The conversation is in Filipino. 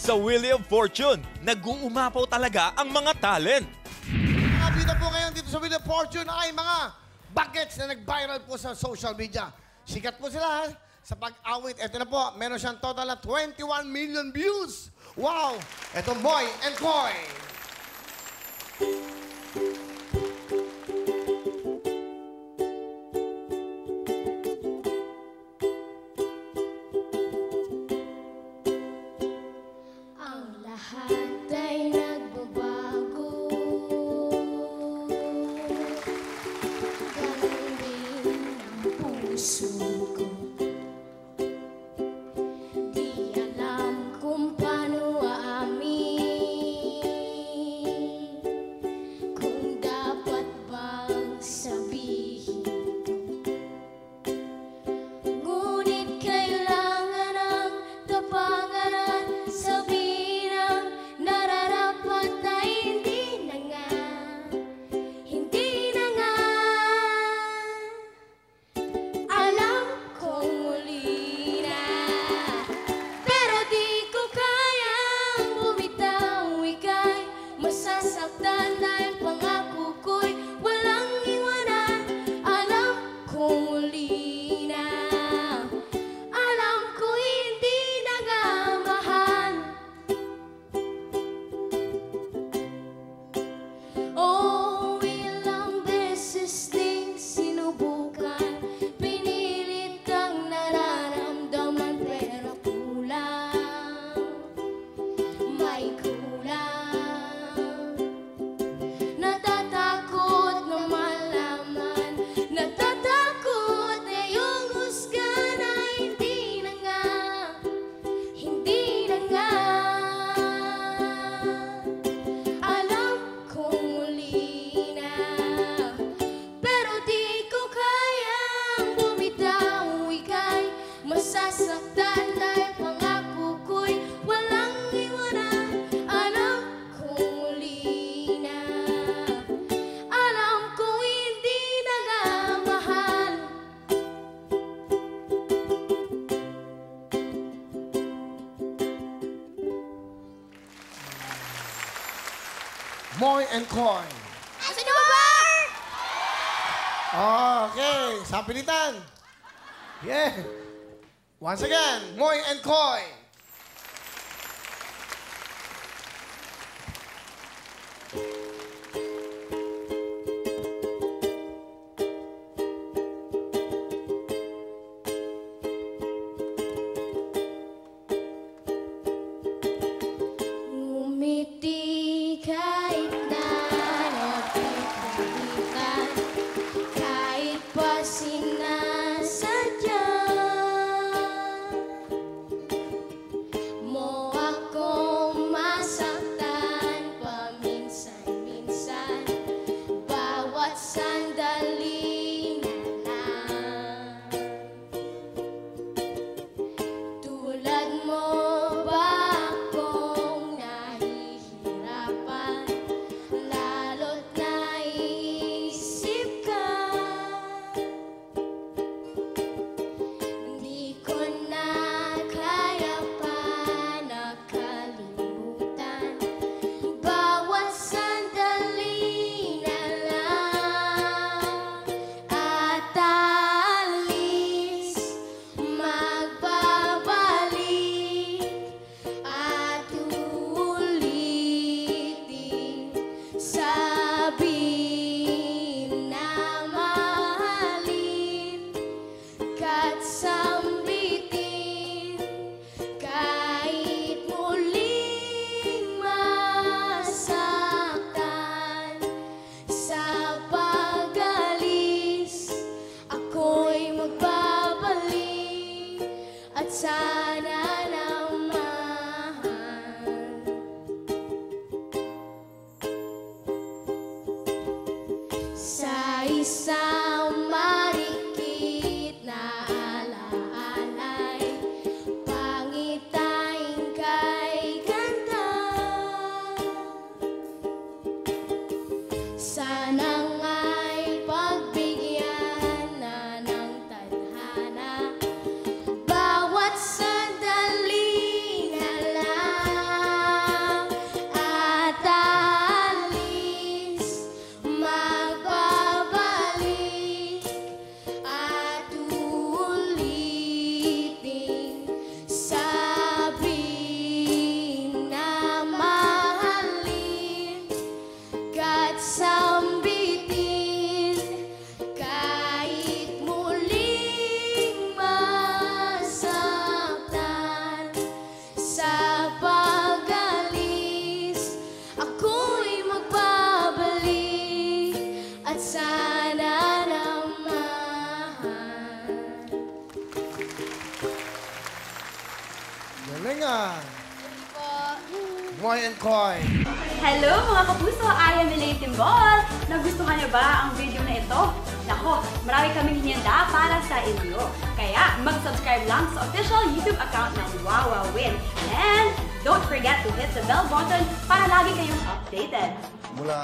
Sa Wheel of Fortune, nag-uumapaw talaga ang mga talent. Mga bida po ngayon dito sa Wheel of Fortune ay mga bagets na nag-viral po sa social media. Sikat po sila sa pag-awit. Ito na po, meron siyang total na 21 million views. Wow! Ito, Moy and Koy. Ang lahat ay nagbabago. Ganun din ang puso ko. Di alam kung paano aamin, kung dapat bang sabihin to. Ngunit kailangan ang tapangan, sabihin ang nararapat na hindi na nga, hindi na nga. Alam kong muli na, pero di ko kayang bumitaw. Ika'y masasaktan dahil pangako ko'y walang iwanan. Alam kong muli na, alam ko hindi na nga mahal. Oh, ilang beses ding sinubukan, pinilit kang nararamdaman, pero kulang, may kulang. Natatakot na malaman, natatakot na iyong husga na hindi na nga, hindi na nga. Alam kong muli na, pero di ko kayang bumitaw. Ika'y masasaktan dahil pangako ko'y walang iwanan. Alam kong muli na, alam kong hindi na nga mahal. Moy and Koy. Asan na ba? Okay, sa pilitan. Yeah. Once again, Moy and Koy. Ngumiti kahit na napipilitan, kahit pa sinasadya. Moy and Koy. Hello mga kapuso! I am Elaine Timbol! Nagustuhan niyo ba ang video na ito? Nako, marami kaming hinihanda para sa inyo. Kaya mag-subscribe lang sa official YouTube account ng Wowowin. And don't forget to hit the bell button para lagi kayong updated. Mula